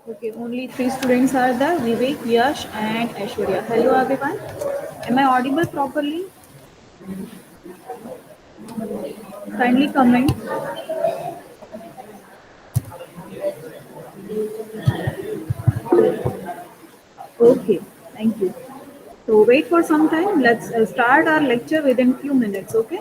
Okay, only three students are there, Vivek, Yash, and Aishwarya. Hello, everyone. Am I audible properly? Kindly comment. Okay, thank you. So wait for some time. Let's start our lecture within few minutes. Okay.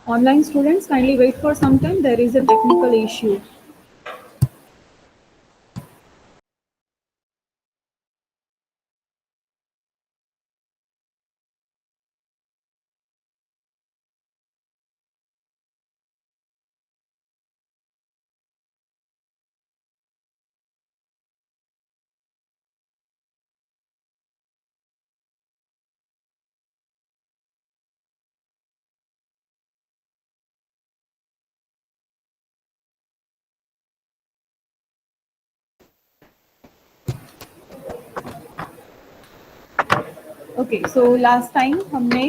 Online students, kindly wait for some time. There is a technical issue. Okay so last time हमने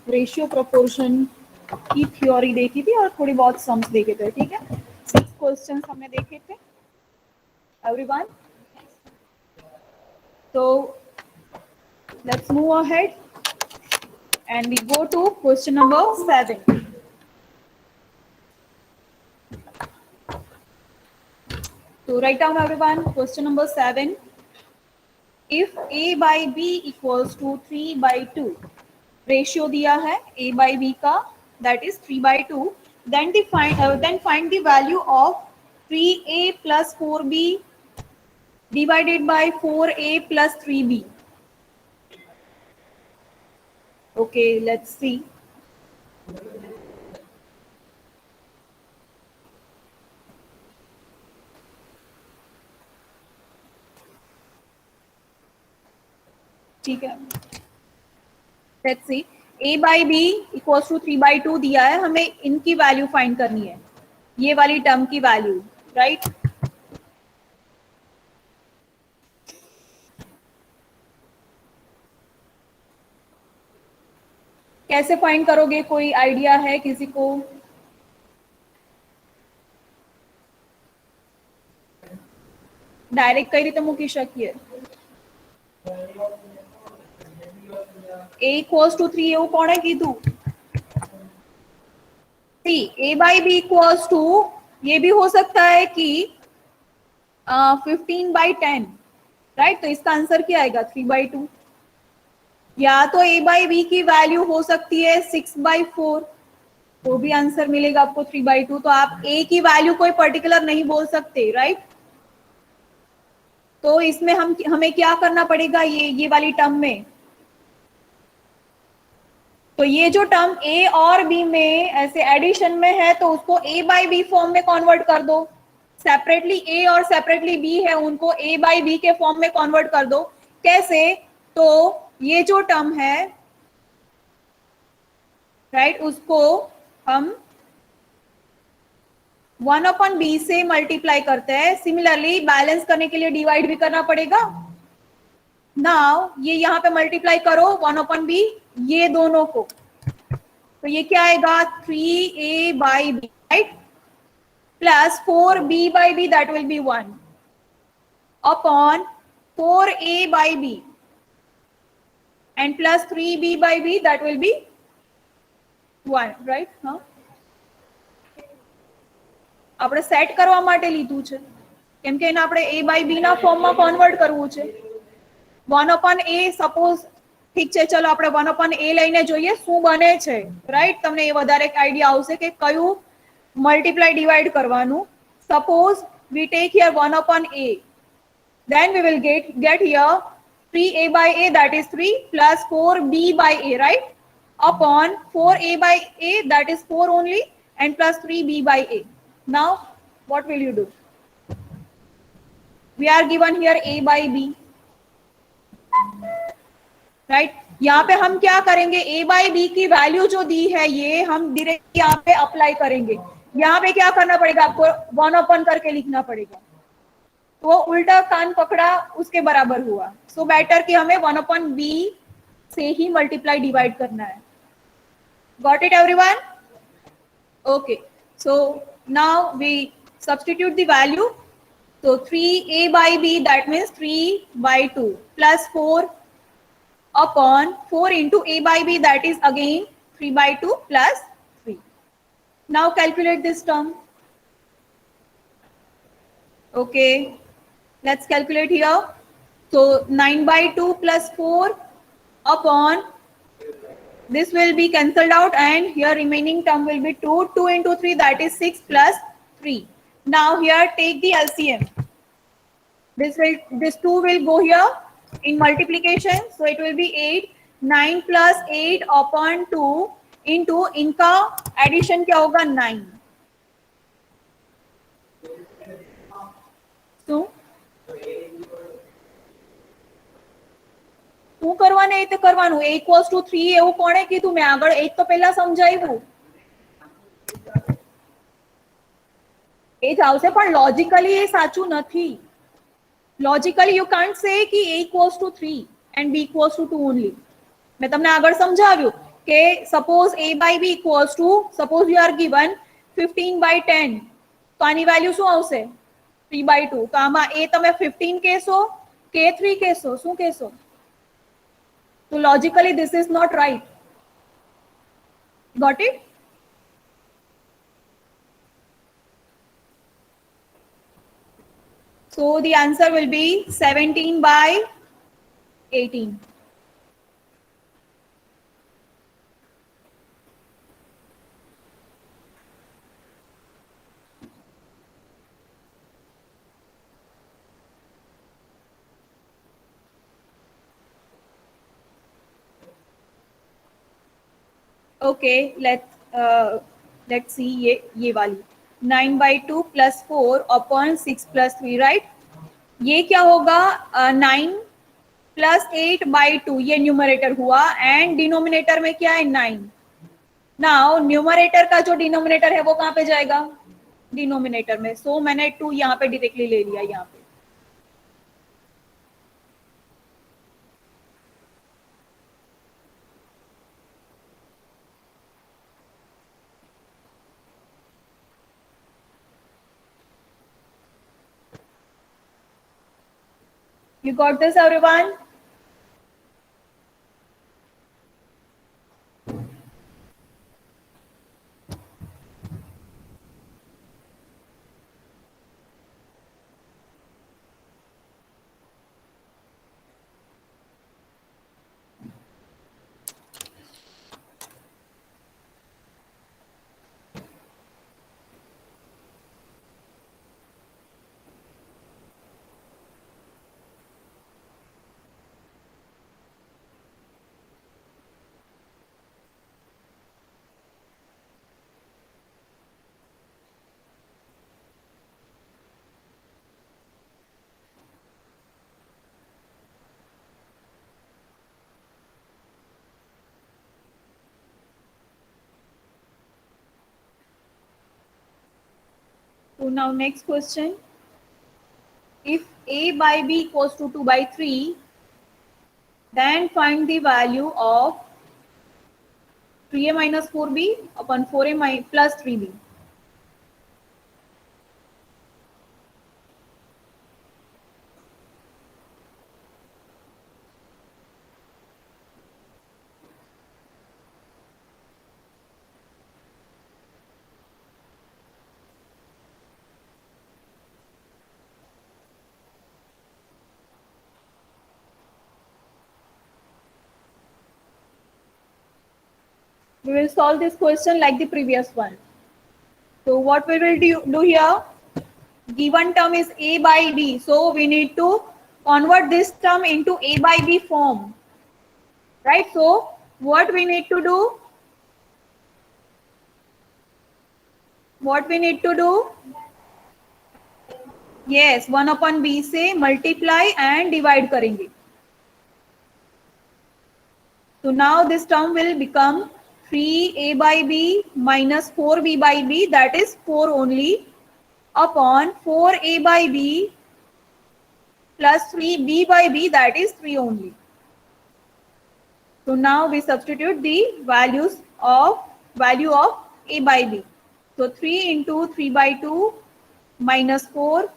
ratio proportion की theory देखी थी और थोड़ी बहुत sums देखे थे. ठीक है, 6 क्वेश्चंस हमने देखे थे everyone. So let's move ahead and we go to question number 7. So write down everyone question number 7. If a by b equals to 3 by 2, ratio दिया है a by b का, that is 3 by 2, then find the value of 3a plus 4b divided by 4a plus 3b. Okay, let's see. ठीक है, let's see. a by b equals to 3 by 2 दिया है, हमें इनकी value find करनी है, ये वाली टर्म की वैल्यू, राइट. कैसे फाइंड करोगे, कोई आइडिया है किसी को? डायरेक्ट कई રીતે મૂકી શકીએ? a equals to 3 એવું કોણે કીધું? See, a by b equals to, ये भी हो सकता है कि 15/10, राइट? तो इसका आंसर क्या आएगा? 3/2। या तो a by b की वैल्यू हो सकती है 6/4, तो भी आंसर मिलेगा आपको 3/2। तो आप a की वैल्यू कोई पर्टिकुलर नहीं बोल सकते, राइट? तो इसमें हमें क्या करना पड़ेगा? ये वाली टर्म में, तो ये जो टर्म a और b में ऐसे एडिशन में है तो उसको a बाई बी फॉर्म में कन्वर्ट कर दो। सेपरेटली a और सेपरेटली b है, उनको a बाई बी के फॉर्म में कन्वर्ट कर दो। कैसे? तो ये जो टर्म है, राइट, उसको हम 1/b से मल्टीप्लाई करते हैं। सिमिलरली बैलेंस करने के लिए डिवाइड भी करना पड़ेगा। नाउ ये यहाँ पे मल्टीप्लाई करो 1/b, ये दोनों को, तो ये क्या आएगा? 3a by b, right, plus 4b by b, that will be 1 upon 4a by b and plus 3b by b, that will be 1, right? हाँ, આપણે સેટ કરવા માટે લીધું છે, કેમ કે એને આપણે a બાય b ના ફોર્મમાં કન્વર્ટ કરવું છે। 1/a સપોઝ, ઠીક છે, ચલો આપણે 1/a લઈને જોઈએ શું બને છે, રાઈટ? તમને એ વધારે આઈડિયા આવશે કે કયું મલ્ટીપ્લાય ડિવાઈડ કરવાનું। Suppose we take here 1/a, then we will get here 3a by a, that is 3, plus 4b by a, right, upon 4a by a, that is 4 only, and plus 3b by a। Now what will you do? We are given here a by b, right? यहाँ पे हम क्या करेंगे? a by B की value जो दी है ये हम डायरेक्ट यहाँ पे अप्लाई करेंगे। यहाँ पे क्या करना पड़ेगा? आपको 1/, करके लिखना पड़ेगा, तो वो उल्टा कान पकड़ा उसके बराबर हुआ। सो बेटर कि हमें 1/b से ही मल्टीप्लाई डिवाइड करना है। Got it everyone? Okay, so now we substitute the value. तो 3a by b, that means 3/2 plus 4 upon 4 into a by b, that is again 3/2 plus 3. Now calculate this term. Okay, let's calculate here. So 9/2 plus 4 upon, this will be cancelled out and here remaining term will be 2. 2 into 3, that is 6 plus 3. Now here take the LCM. This 2 will go here in multiplication, so it will be 8। 9 plus 8 upon 2 into, इनका addition क्या होगा? 9। तो શું કરવાને એ કરવાનું। a equals to 3 એવું કોણે કીધું? મેં આગળ એક તો પહેલા સમજાવ્યું, એ જ આવશે, પણ લોજિકલી એ સાચું નથી। लॉजिकली यू कांट से कि a equals to 3 and b equals to 2 only। मैं તમને આગળ સમજાવ્યું કે suppose a by b equals to, suppose you are given 15/10, તો આની વેલ્યુ શું આવશે? 3/2। તો આમાં a તમે 15 કહેશો કે 3 કહેશો? શું કહેશો? તો logically this is not right। Got it? So the answer will be 17/18। Okay, let's see ये वाली 9/2 plus 4 upon 6 plus 3, right? ये क्या होगा? 9 plus 8/2, ये न्यूमरेटर हुआ, एंड डिनोमिनेटर में क्या है? 9। नाउ न्यूमरेटर का जो डिनोमिनेटर है वो कहाँ पे जाएगा? डिनोमिनेटर में। सो मैंने 2 यहाँ पे डायरेक्टली ले लिया। यहाँ पे you got this everyone? So now next question. If a by b equals to 2 by 3, then find the value of 3a minus 4b upon 4a plus 3b. We will solve this question like the previous one. So what we will do here, given term is a by b. So we need to convert this term into a by b form, right? So what we need to do? What we need to do? Yes, 1 upon b से multiply and divide करेंगे. So now this term will become 3a by b minus 4b by b, that is 4 only, upon 4a by b plus 3b by b, that is 3 only. So now we substitute the value of a by b. So 3 into 3 by 2 minus 4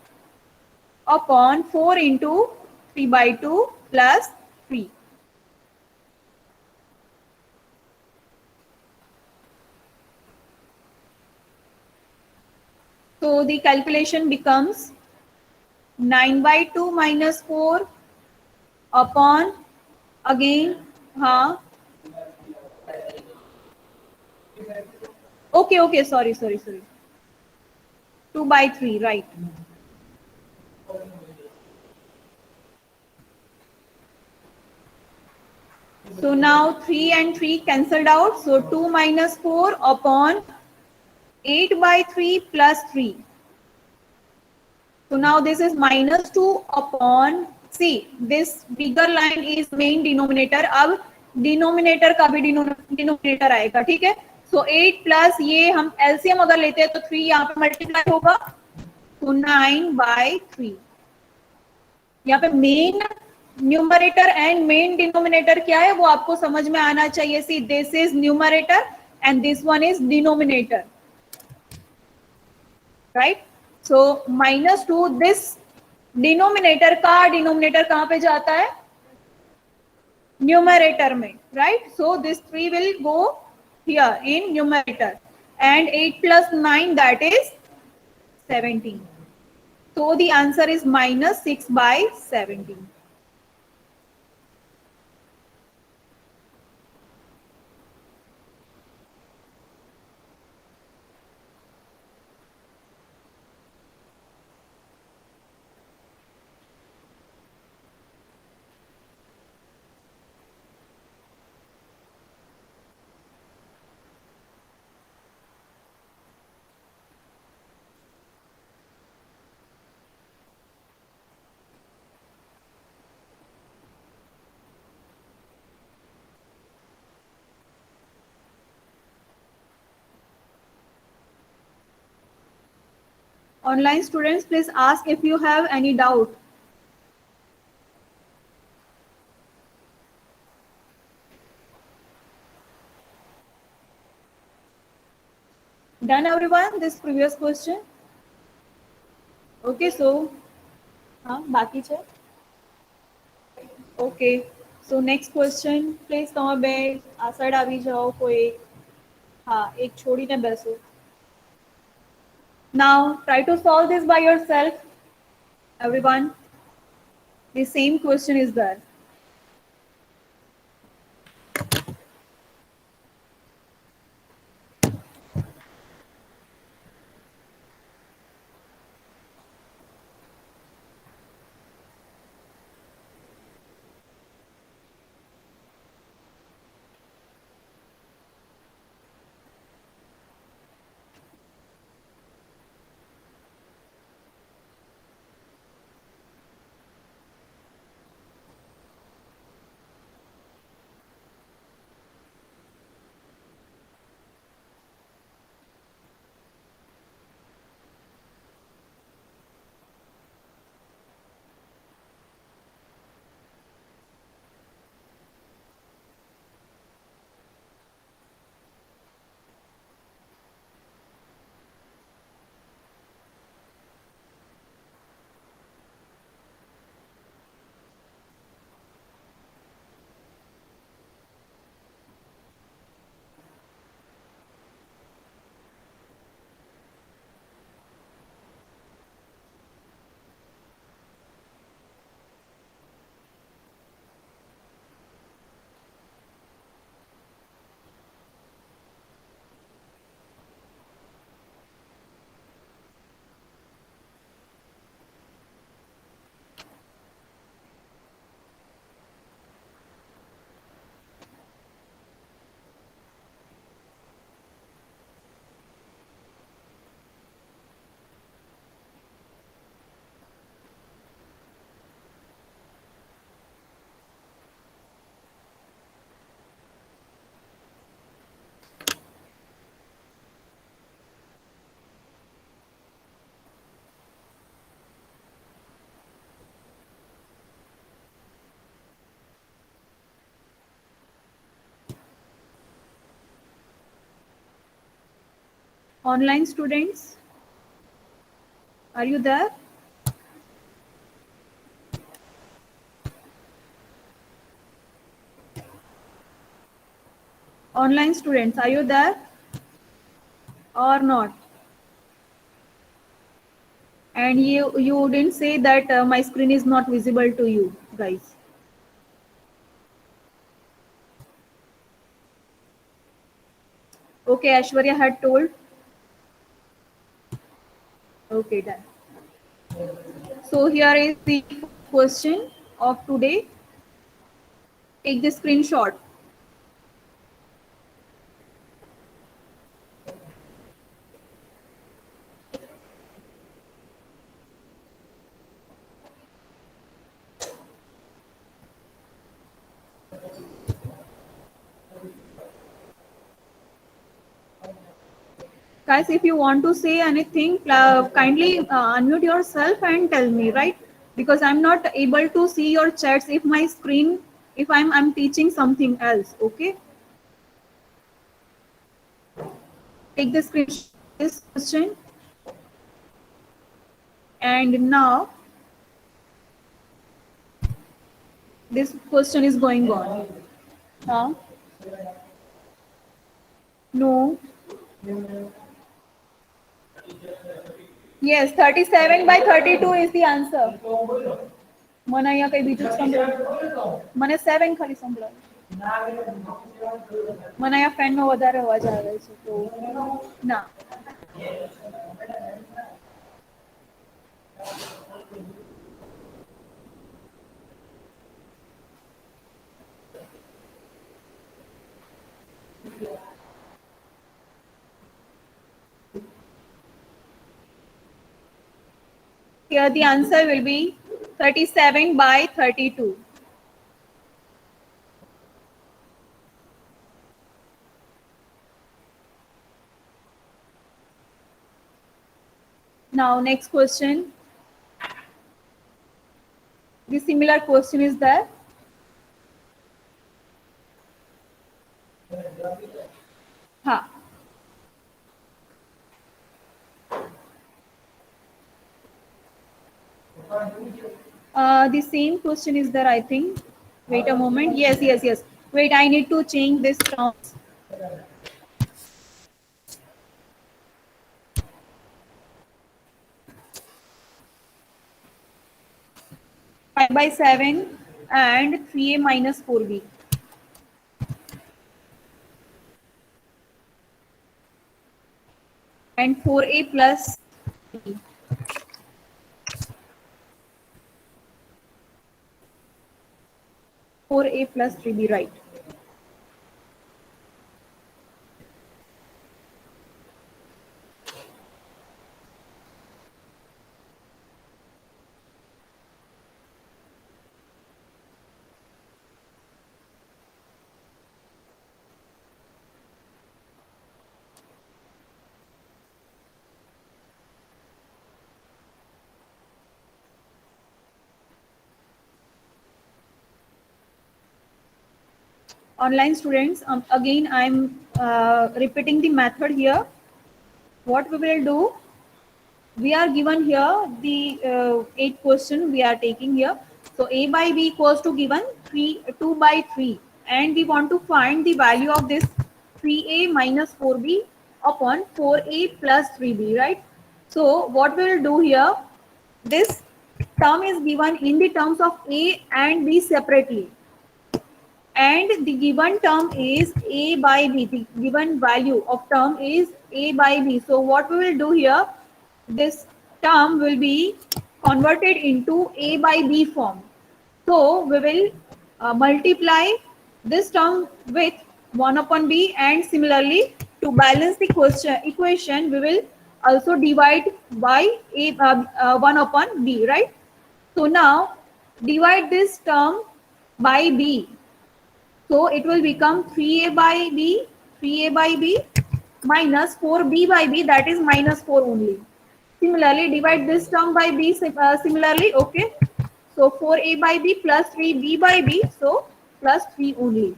upon 4 into 3 by 2 plus 3. So the calculation becomes 9 by 2 minus 4 upon, again, हाँ, okay, sorry. 2 by 3, right. So now 3 and 3 cancelled out. So 2 minus 4 upon 8 by 3 plus 3. So now this is minus 2 upon, see, this bigger line is main denominator. अब denominator का भी denominator आएगा, ठीक है? So 8 plus ये हम LCM अगर लेते हैं तो 3 यहाँ पे multiply होगा, तो 9 by 3. यहाँ पे main numerator and main denominator क्या है वो आपको समझ में आना चाहिए. See, this is numerator and this one is denominator, right? So -2, this denominator का डिनोमिनेटर कहां पे जाता है? न्यूमरेटर में, right? So this 3 will go here in numerator and 8 plus 9, that is 17. So the answer is -6 by 17. Online students, please ask if you have any doubt. Done everyone, this previous question? Okay, so हाँ बाकी છે. Okay, so next question, please તમે બે આ side આવી જાઓ, કોઈ हाँ એક છોડીને બેસો. Now try to solve this by yourself, everyone. The same question is there. Online students, are you there? Online students, are you there or not? And you didn't say that my screen is not visible to you guys. Okay, Ashwarya had told. Okay, done. So here is the question of today. Take the screenshot. Guys, if you want to say anything, kindly unmute yourself and tell me, right? Because I'm not able to see your chats if my screen, if I'm teaching something else. Okay, take the screenshot of this question. And now this question is going on. Huh? No. Yes, 37 by 32 is the answer. મને અહીંયા કઈ બીજું જ સંભળાય. મને 7 ખાલી સંભળાય. મને અહીંયા ફેનનો વધારે અવાજ આવે છે તો ના. Here the answer will be 37 by 32. Now next question. The similar question is there. Ha. The same question is there, I think. Wait a moment. Yes, yes, yes. Wait, I need to change this terms. 5 by 7 and 3a minus 4b. And 4a plus b. 4a plus 3b, right. Online students, again I'm repeating the method here. What we will do, we are given here the 8 question we are taking here. So a by b equals to given 2 by 3, and we want to find the value of this 3a minus 4b upon 4a plus 3b, right? So what we will do here, this term is given in the terms of a and b separately, and the given term is a by b. The given value of term is a by b. So what we will do here, this term will be converted into a by b form. So we will multiply this term with 1 upon b, and similarly to balance the equation we will also divide by 1 upon b, right? So now divide this term by b. So it will become 3a by b, 3a by b minus 4b by b, that is minus 4 only. Similarly, divide this term by b similarly, okay. So 4a by b plus 3b by b, so plus 3 only.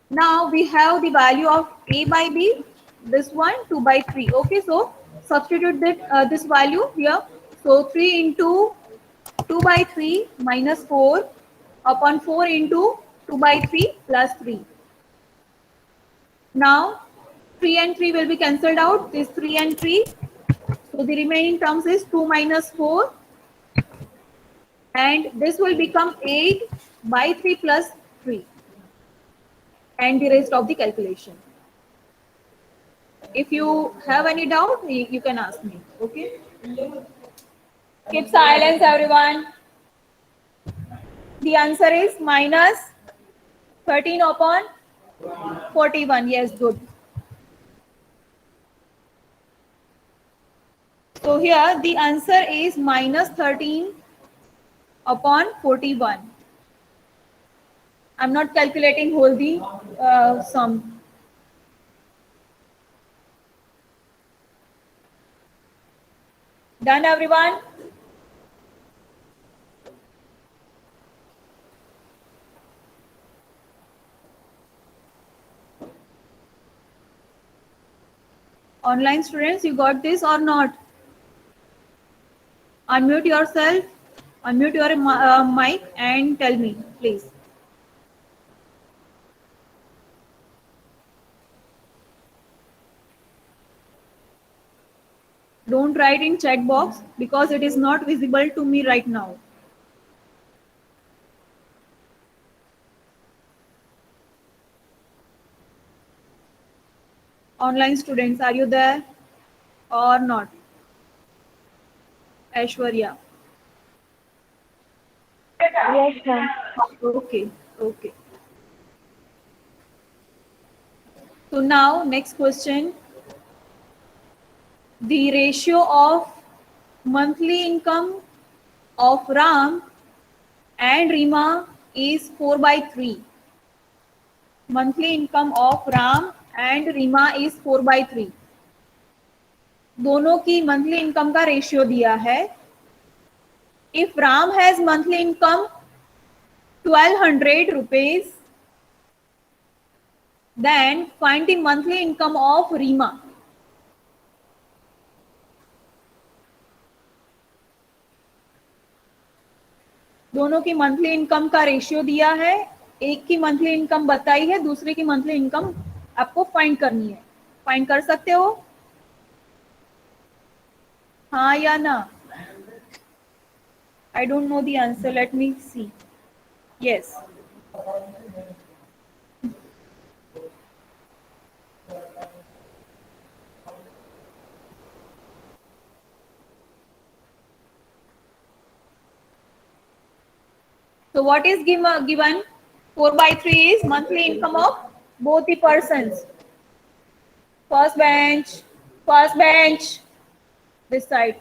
Now we have the value of a by b. this one 2 by 3. Okay, so substitute that this value here. So 3 into 2 by 3 minus 4 upon 4 into 2 by 3 plus 3. Now 3 and 3 will be cancelled out. This 3 and 3. So the remaining terms is 2 minus 4, and this will become 8 by 3 plus 3, and the rest of the calculation. If you have any doubt, you can ask me. Okay. Keep silence, everyone. The answer is minus 13 upon 41. Yes, good. So here the answer is minus 13 upon 41. I'm not calculating whole the sum. Done, everyone? Online students, you got this or not? Unmute yourself, unmute your mic and tell me, please. Don't write in chat box because it is not visible to me right now. Online students, are you there or not? Aishwarya. Yes, ma'am. Okay, okay. So now next question. The ratio of monthly income of Ram and Rima is 4 by 3. Monthly income of Ram and Rima is 4 by 3. दोनों की monthly income का ratio दिया है. If Ram has monthly income 1200 rupees, then find the monthly income of Rima. दोनों की monthly income का ratio दिया है. एक की मंथली इनकम बताई है, दूसरे की मंथली इनकम आपको फाइंड करनी है. फाइंड कर सकते हो? हाँ या ना? I don't know the answer. Let me see. Yes. So what is given? 4 by 3 is monthly income of both the persons. First bench, this side.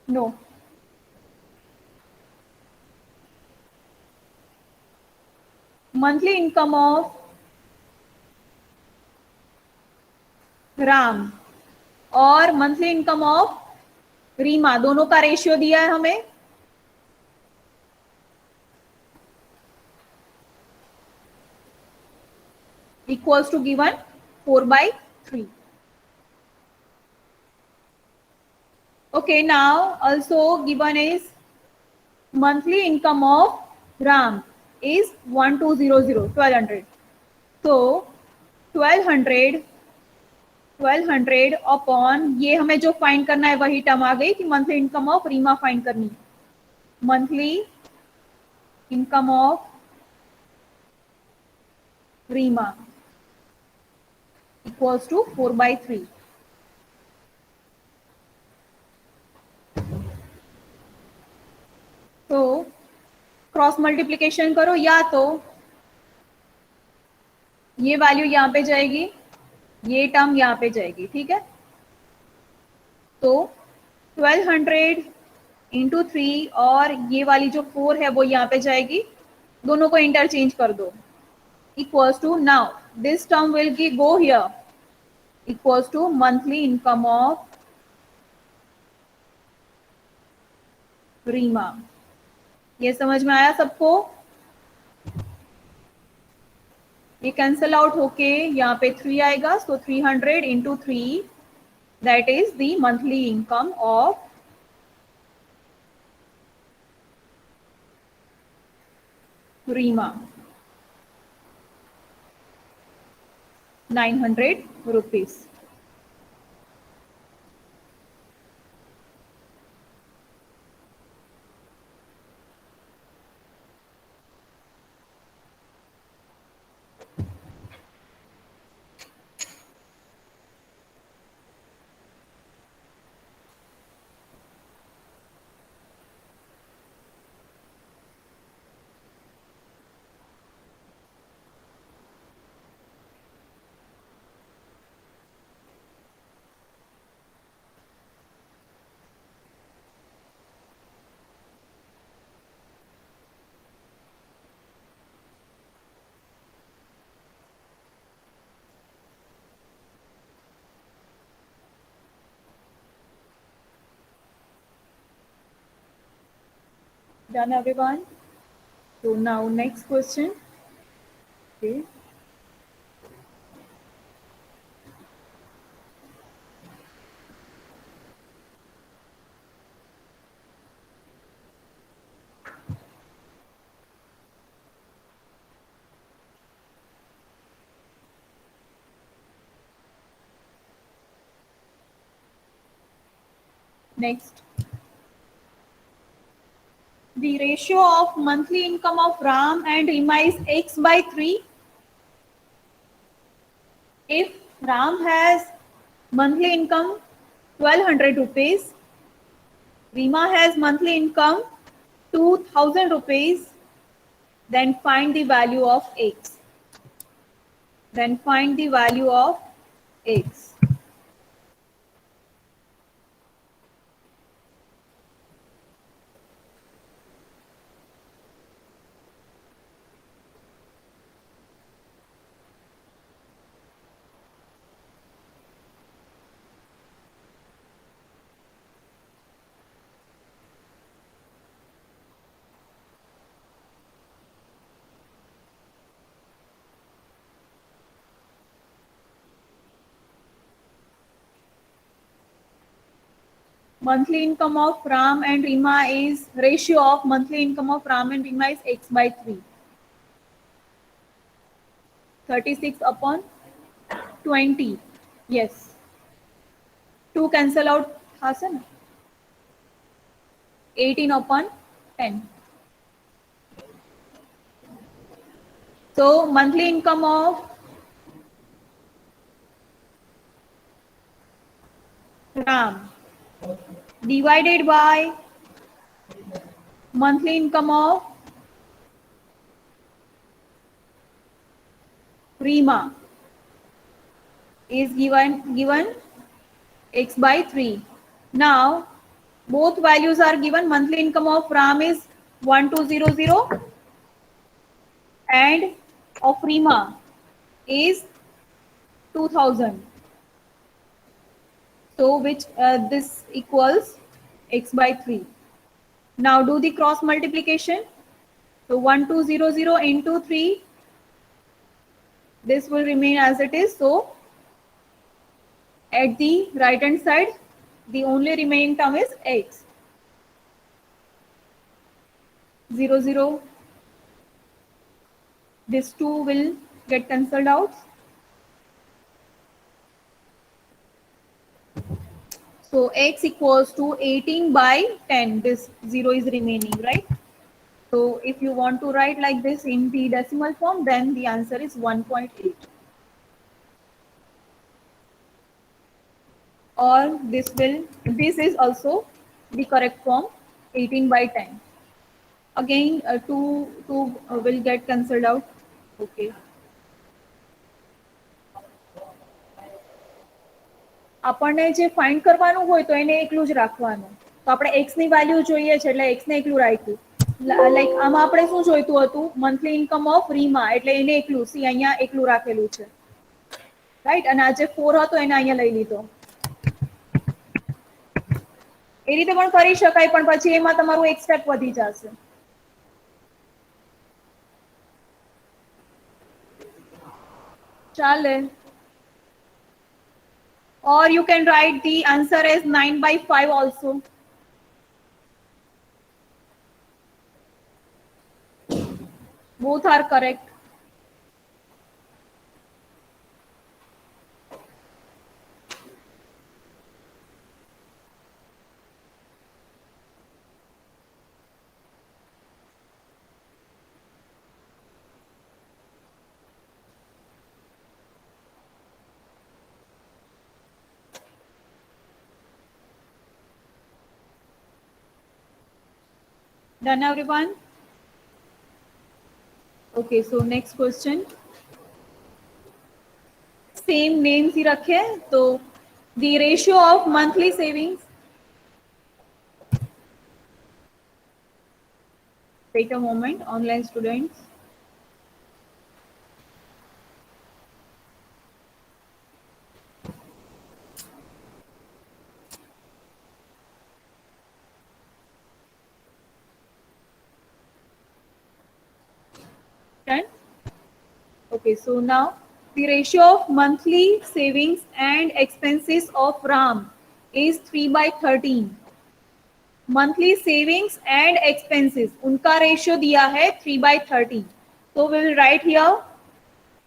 No. Monthly income of Ram और monthly income of Reema, दोनों का ratio दिया है हमें. Equals to given 4 by 3. Okay, now also given is monthly income of Ram is 1200, 1200. So 1200 upon ये हमें जो find करना है वही टर्म आ गई कि monthly income of Reema find करनी है. Monthly income of Reema equals to 4 by 3. तो क्रॉस मल्टीप्लीकेशन करो, या तो ये वैल्यू यहाँ पे जाएगी, ये टर्म यहाँ पे जाएगी. ठीक है, तो 1200 इंटू 3 और ये वाली जो 4 है वो यहाँ पे जाएगी. दोनों को इंटरचेंज कर दो. Equals to, now this term will go here, equals to monthly income of Reema. ये समझ में आया सबको? ये कैंसल आउट होके यहाँ पे 3 आएगा, so 300 into 3, that is the monthly income of Reema, 900 rupees. Done, everyone? So now next question. Okay. Next. The ratio of monthly income of Ram and Rima is x by 3. If Ram has monthly income 1200 rupees, Rima has monthly income 2000 rupees, then find the value of x. Then find the value of x. Monthly income of Ram and Rima is, ratio of monthly income of Ram and Rima is x by 3. 36 upon 20. Yes. 2 cancel out Hasan. 18 upon 10. So monthly income of Ram divided by monthly income of Rima is given x by 3. Now both values are given. Monthly income of Ram is 1200 and of Rima is 2000. So which this equals x by 3. Now do the cross multiplication. So 1200 into 3, this will remain as it is. So at the right hand side, the only remaining term is x. 00. This 2 will get cancelled out. So x equals to 18 by 10. This 0 is remaining, right? So if you want to write like this in the decimal form, then the answer is 1.8. Or this is also the correct form, 18 by 10. Again, 2 will get cancelled out. Okay. આપણને જે find કરવાનું હોય તો એને એકલું જ રાખવાનું. તો આપણે x ની વેલ્યુ જોઈએ છે એટલે x ને એકલું રાખ્યું. લાઈક આમાં આપણે શું જોઈતું હતું, મંથલી ઇન્કમ ઓફ રીમા, એટલે એને એકલું સી અહીંયા એકલું રાખેલું છે, રાઈટ. અને આ જે 4 હતો એને અહીંયા લઈ લીધો. એ રીતે પણ કરી શકાય, પણ પછી એમાં તમારું એક સ્ટેપ વધી જશે. chale. Or you can write the answer as 9/5 also. Both are correct. Done everyone? Okay, so next question. Same names ही रखे हैं, तो the ratio of monthly savings. Wait a moment, online students. Done? Okay, so now the ratio of monthly savings and expenses of RAM is 3/13. Monthly savings and expenses, उनका ratio दिया है 3/13. So we will write here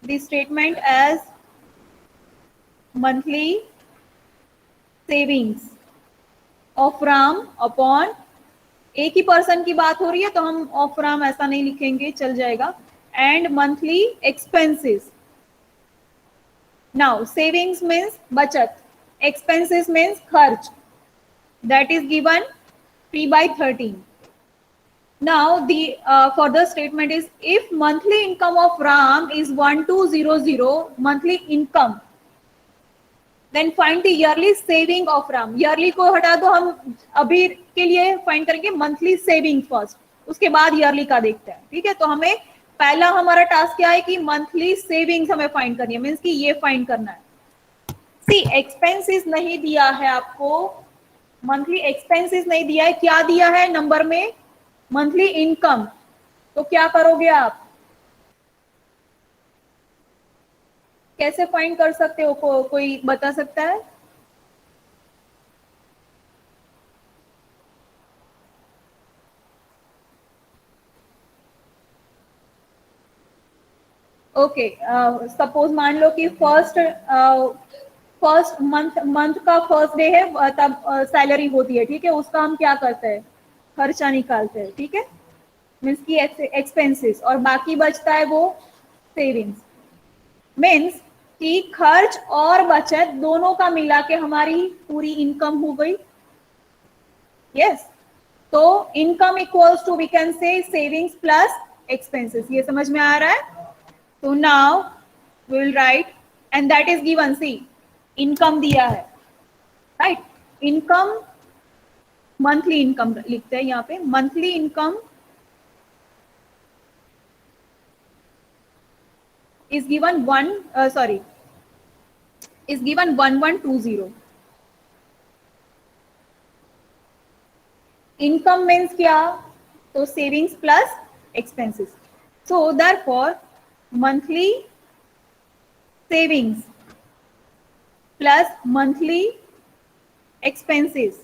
the statement as monthly savings of RAM upon, एक ही person की बात हो रही है तो हम ऑफ राम ऐसा नहीं लिखेंगे, चल जाएगा, and monthly expenses. Now savings means बचत, एक्सपेंसेस मीन्स खर्च, that is given 3/13. Now the further statement is if monthly income of RAM is 1200 monthly income, then find the yearly saving of RAM. yearly को हटा दो, हम अभी के लिए find करेंगे मंथली सेविंग फर्स्ट, उसके बाद yearly का देखते हैं. ठीक है, तो हमें पहला हमारा टास्क क्या है कि मंथली सेविंग्स हमें फाइंड करनी है, मीन्स कि ये फाइंड करना है. सी एक्सपेंसेस नहीं दिया है आपको, मंथली एक्सपेंसेस नहीं दिया है, क्या दिया है नंबर में, मंथली इनकम. तो क्या करोगे आप, कैसे फाइंड कर सकते हो, कोई बता सकता है? ओके, सपोज मान लो कि फर्स्ट मंथ का फर्स्ट डे है, तब सैलरी होती है. ठीक है, उसका हम क्या करते हैं, खर्चा निकालते हैं. ठीक है, मीन्स की एक्सपेंसेस, और बाकी बचता है वो सेविंग्स. मीन्स कि खर्च और बचत दोनों का मिला के हमारी पूरी इनकम हो गई. यस, तो income equals to we can say savings plus expenses. ये समझ में आ रहा है? तो now we will write, and that is given. See income दिया है, राइट, इनकम मंथली इनकम लिखते हैं यहाँ पे. Monthly income is given is given 1120. Income means क्या, तो savings plus expenses. So therefore monthly savings plus monthly expenses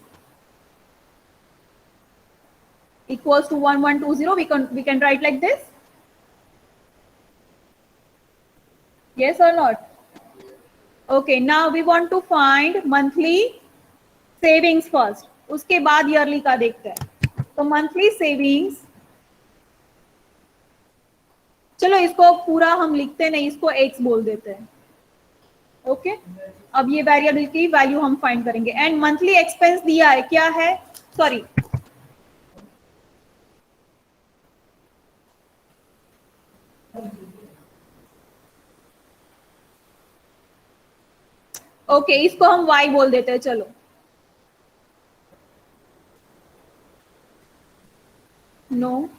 equals to 1120. We can write like this. Yes or not? Okay, now we want to find monthly savings first, उसके बाद yearly का देखते हैं. तो monthly savings, चलो इसको पूरा हम लिखते नहीं, इसको x बोल देते हैं. ओके, अब ये वेरिएबल की वैल्यू हम फाइंड करेंगे. एंड मंथली एक्सपेंस दिया है, क्या है, सॉरी, ओके, इसको हम y बोल देते हैं. चलो, नो,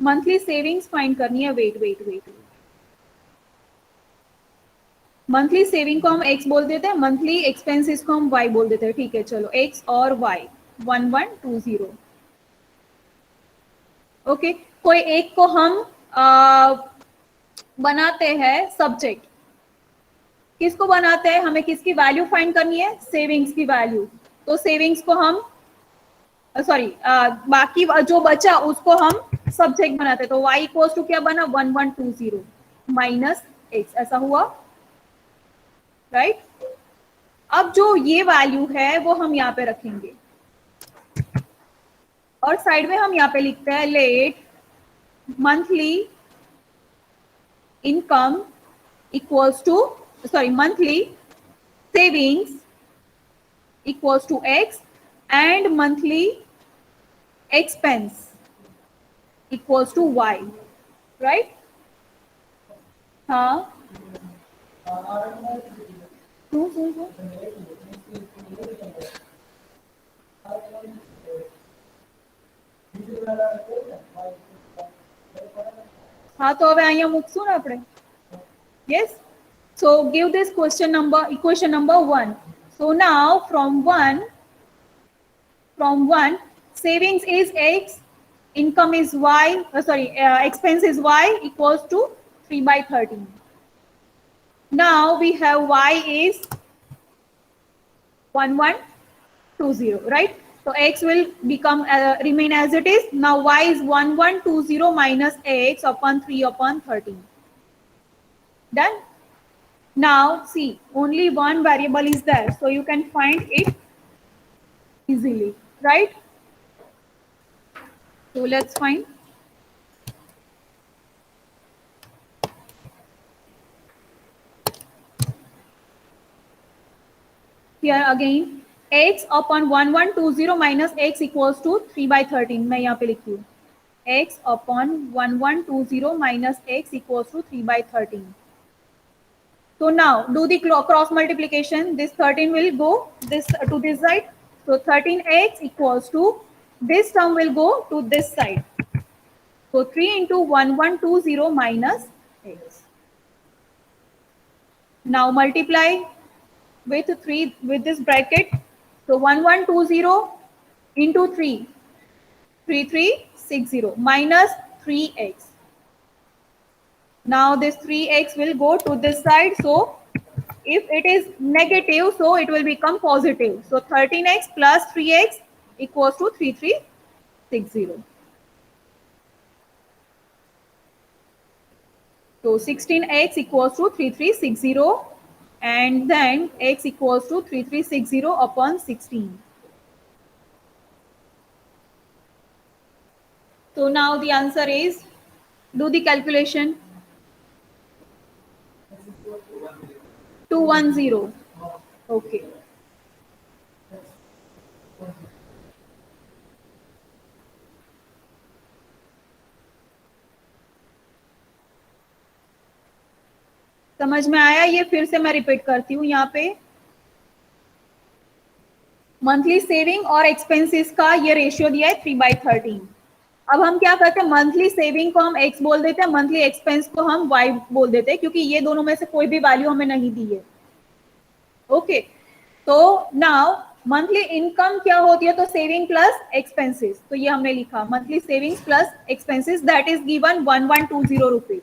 मंथली सेविंग्स फाइंड करनी है. वेट, मंथली सेविंग को हम x बोल देते हैं, मंथली एक्सपेंसेस को हम y बोल देते हैं. ठीक है, चलो x और y 1120. ओके कोई एक को हम बनाते हैं सब्जेक्ट, किसको बनाते हैं, हमें किसकी वैल्यू फाइंड करनी है, सेविंग्स की वैल्यू। तो सेविंग्स को हम सॉरी बाकी जो बचा उसको हम सब्जेक्ट बनाते हैं। तो y इक्वल्स टू क्या बना 1120 माइनस x, ऐसा हुआ राइट। अब जो ये वैल्यू है वो हम यहाँ पे रखेंगे और साइड में हम यहाँ पे लिखते हैं let monthly income equals to monthly savings equals to x and monthly expense equals to y, right? हाँ हाँ तो હવે અહીંયા મૂકશું ને આપણે. Yes, so give this equation number 1. So now from 1 savings is x, income is y, expense is y equals to 3/13. Now we have y is 1120, right? So x will become remain as it is. Now y is 1120 minus x upon 3/13. Done. Now see, only one variable is there, so you can find it easily, right? So let's find. Here again x upon 1120 minus x equals to 3/13. मैं यहाँ पे लिखती हूँ x upon 1120 minus x equals to 3/13. So now do the cross multiplication. This 13 will go this to this side. So 13x equals to this term will go to this side. So 3 into 1120 minus x. Now multiply with 3 with this bracket. So 1120 into 3, 3360 minus 3x. Now this 3x will go to this side. So if it is negative, so it will become positive. So 13x plus 3x equals to 3360. So 16x equals to 3360 and then x equals to 3360 upon 16. So now the answer is, do the calculation. 210. Okay. समझ में आया? ये फिर से मैं repeat करती हूँ यहाँ पे मंथली सेविंग और एक्सपेंसेस का ये रेशियो दिया है 3/13. अब हम क्या करते हैं, मंथली सेविंग को हम x बोल देते हैं, मंथली एक्सपेंस को हम y बोल देते हैं, क्योंकि ये दोनों में से कोई भी वैल्यू हमें नहीं दी है. ओके, तो नाउ मंथली इनकम क्या होती है, तो सेविंग प्लस एक्सपेंसेस. तो ये हमने लिखा monthly savings plus expenses, that is given 1120 rupees.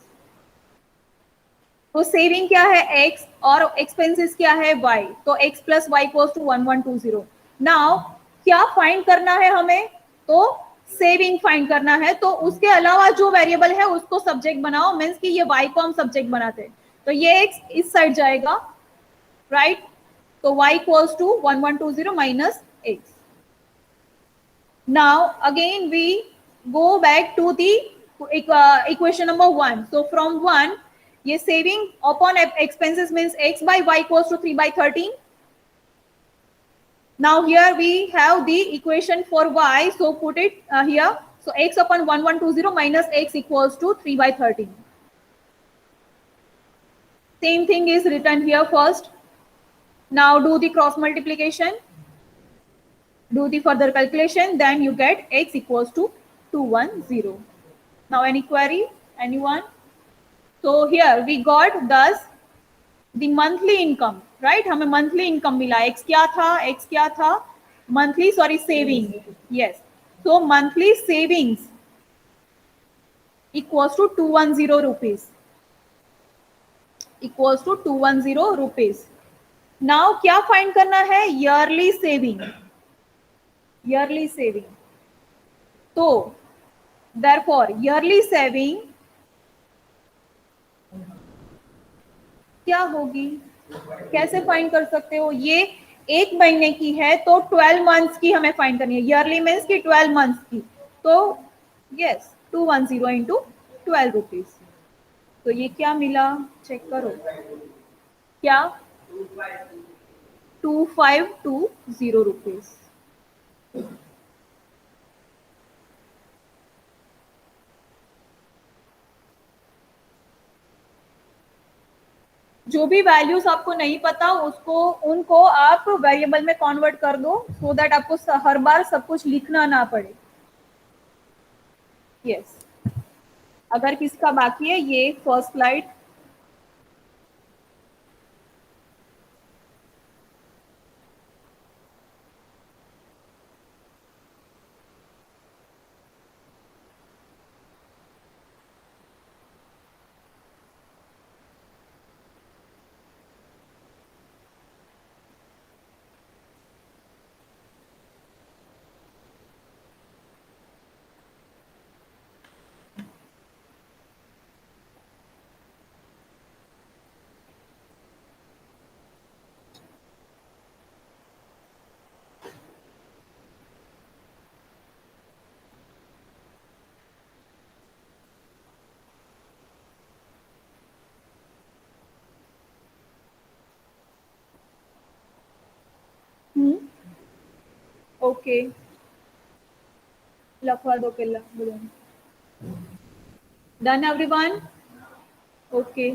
तो सेविंग क्या है x और एक्सपेंसेस क्या है y. तो x plus y equals to 1120. Now क्या फाइंड करना है हमें, तो सेविंग फाइंड करना है. तो उसके अलावा जो वेरिएबल है उसको सब्जेक्ट बनाओ, मीन्स कि ये y को हम सब्जेक्ट बनाते हैं. तो ये x इस साइड जाएगा, राइट. तो y equals to 1120 minus x. Now again we go back to the equation number 1. So from 1 ये saving upon expenses means x by y equals to 3/13. Now here we have the equation for y, so put it here. So x upon 1120 minus x equals to 3/13. Same thing is written here first. Now do the cross multiplication, do the further calculation, then you get x equals to 210. Now any query, anyone? So here we got thus the monthly income, right? हमें monthly income मिला. x क्या था monthly, sorry, saving. Yes, so monthly savings equals to 210 rupees, equals to 210 rupees. Now क्या find करना है? Yearly saving, yearly saving. तो therefore yearly saving क्या होगी? कैसे फाइंड कर सकते हो? ये एक महीने की है तो 12 मंथ्स की हमें फाइंड करनी है. ईयरली मीन्स की 12 मंथ्स की. तो यस 210 इंटू 12 रुपीज. तो ये क्या मिला? चेक करो. क्या? 2520 रुपीज. जो भी वैल्यूज आपको नहीं पता उसको उनको आप वेरिएबल में कन्वर्ट कर दो सो दैट आपको हर बार सब कुछ लिखना ना पड़े. यस. अगर किसका बाकी है ये फर्स्ट स्लाइड. ओके. લખવા દો પહેલા બધું. Done everyone? Okay.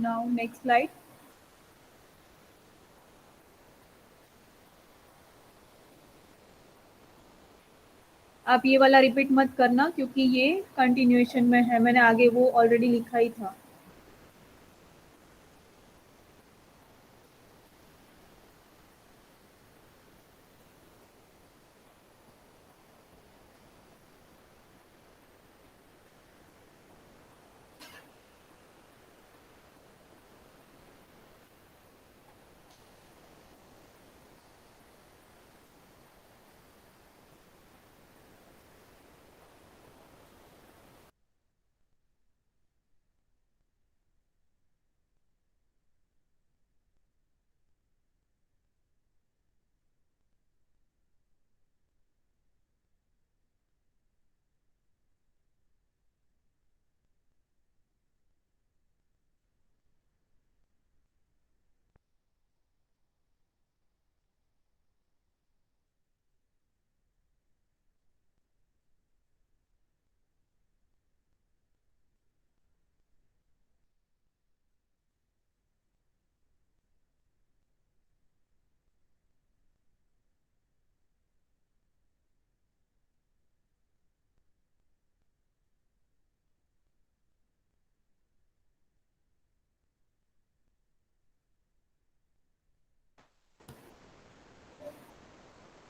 Now next slide. आप ये वाला रिपीट मत करना क्योंकि ये कंटिन्यूएशन में है. मैंने आगे वो ऑलरेडी लिखा ही था.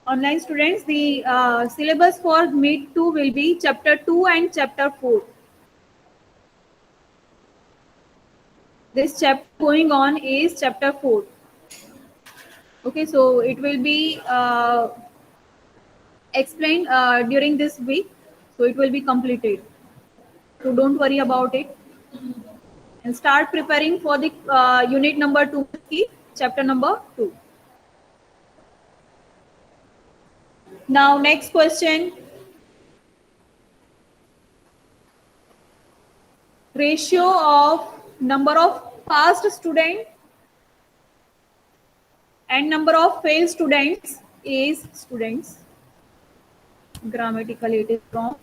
Online students, the syllabus for mid 2 will be chapter 2 and chapter 4. This chapter going on is chapter 4. Okay, so it will be explained during this week. So it will be completed. So don't worry about it. And start preparing for the unit number 2. chapter number 2. Now next question. Ratio of number of passed students and number of failed students is students. Grammatically it is wrong.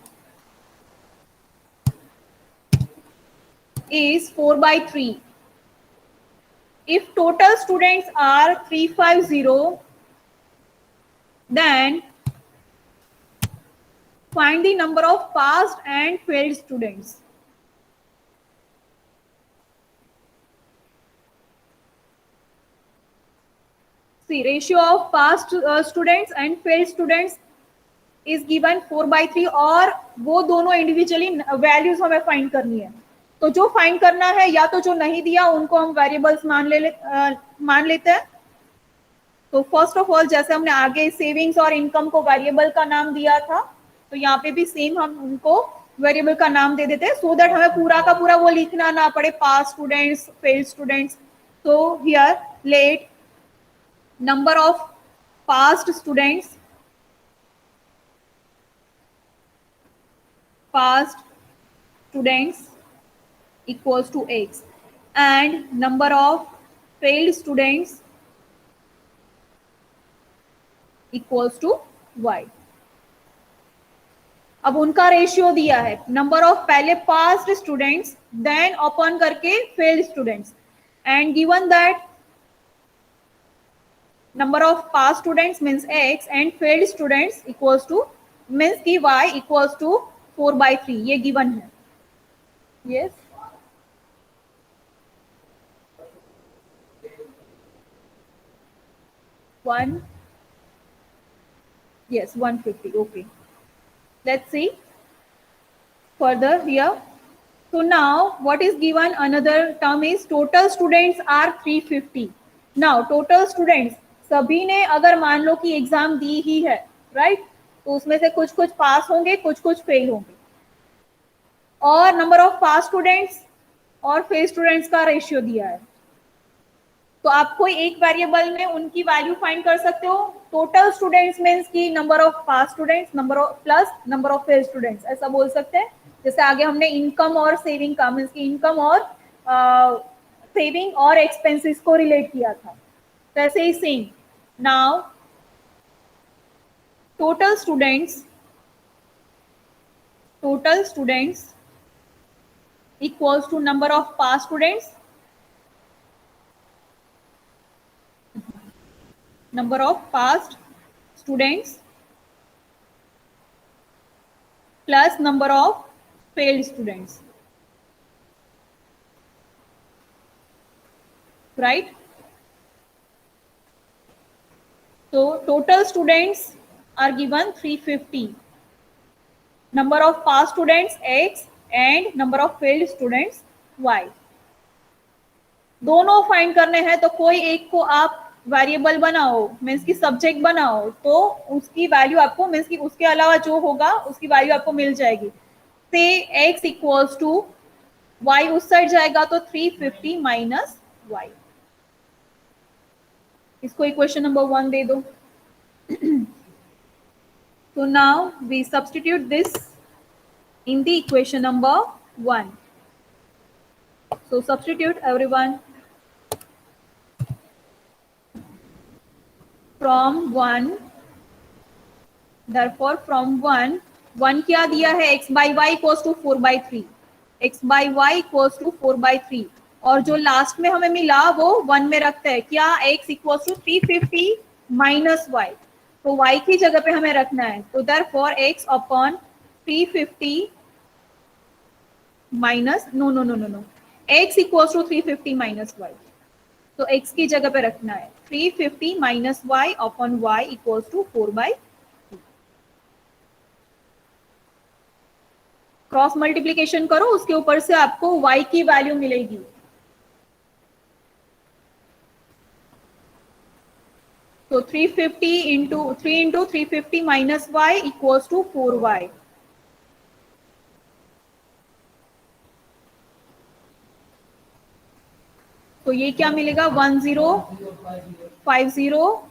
Is 4/3. If total students are 350, then find the number of passed and failed students. See, ratio of passed students and failed students is given 4/3 और वो दोनों individually values हमें find करनी है. तो जो find करना है या तो जो नहीं दिया उनको हम वेरिएबल्स मान लेते हैं. तो फर्स्ट ऑफ ऑल जैसे हमने आगे सेविंग्स और इनकम को वेरिएबल का नाम दिया था, तो यहाँ पे भी सेम हम उनको वेरिएबल का नाम दे देते हैं सो दैट हमें पूरा का पूरा वो लिखना ना पड़े, पास स्टूडेंट्स, फेल स्टूडेंट्स. तो here let number of passed students equals to x and number of failed students equals to y. अब उनका रेशियो दिया है, नंबर ऑफ पहले पास्ड स्टूडेंट्स देन अपन करके failed students, and given that number of passed students means x and failed students equals to means की y equals to 4/3. ये given है. Yes. Yes, 150. Okay. Let's see further here. So now what is given? Another term is total students are 350. Now total students सभी ने अगर मान लो कि exam दी ही है, right, तो उसमें से कुछ कुछ पास होंगे, कुछ कुछ फेल होंगे, और नंबर ऑफ पास स्टूडेंट्स और फेल स्टूडेंट्स का रेशियो दिया है. तो आप कोई एक वेरिएबल में उनकी वैल्यू फाइंड कर सकते हो. टोटल स्टूडेंट्स मींस की number of pass students number of plus number of fail students, ऐसा बोल सकते हैं. जैसे आगे हमने इनकम और सेविंग का मींस की इनकम और सेविंग और एक्सपेंसेस को रिलेट किया था, वैसे ही same. Now total students equals to number of past students plus number of failed students, right? So total students are given 350, number of passed students x and number of failed students y. दोनों find करने हैं, तो कोई एक को आप variable बनाओ means की सब्जेक्ट बनाओ, तो उसकी वैल्यू आपको मीन्स की उसके अलावा जो होगा उसकी वैल्यू आपको मिल जाएगी. से x इक्वल्स टू y उस साइड जाएगा तो 350 माइनस y. इसको इक्वेशन नंबर 1 दे दो. So now we substitute this in the equation number 1. So substitute everyone. From 1, therefore from 1 क्या दिया है, x by y equals to 4/3, x by y equals to 4/3, और जो लास्ट में हमें मिला वो 1 में रखते हैं. क्या x equals to 350 minus y, तो y की जगह पे हमें रखना है. तो therefore x upon 350 minus no x equals to 350 minus y, तो x की जगह पे रखना है 350 minus y upon y equals to 4/3. Cross multiplication करो, उसके ऊपर से आपको y की वैल्यू मिलेगी. तो 350 into 350 minus y equals to 4y. तो तो ये क्या मिलेगा 1050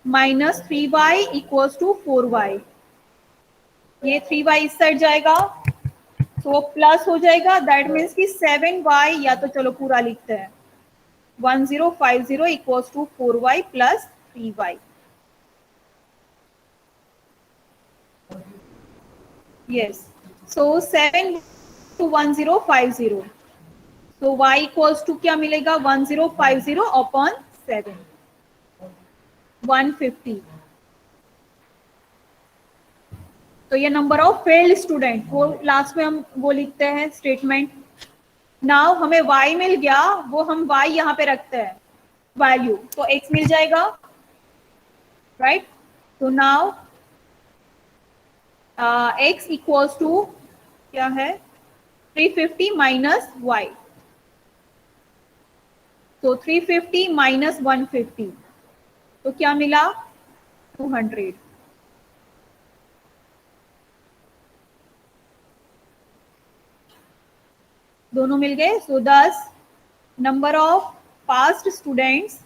minus 3y equals to 4y। ये 3y इस साइड जाएगा तो प्लस हो जाएगा, दैट मीन्स कि 7y, या तो चलो पूरा लिखते हैं 1050 equals to 4y plus 3y। Yes, so 7 to 1050, तो y इक्वल्स टू क्या मिलेगा 1050 अपॉन 7, 150। तो ये नंबर ऑफ फेल्ड स्टूडेंट, वो लास्ट में हम वो लिखते हैं स्टेटमेंट। नाउ हमें y मिल गया, वो हम y यहाँ पे रखते हैं वैल्यू, तो x मिल जाएगा, राइट। तो नाउ x इक्वल्स टू क्या है 350 माइनस y, तो 350 माइनस 150, तो क्या मिला 200। दोनों मिल गए। सो 10 number of past students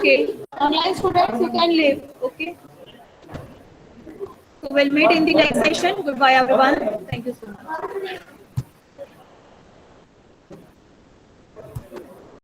Okay, online students, you can leave. Okay. So we'll meet in the next session. Goodbye, everyone. Thank you so much.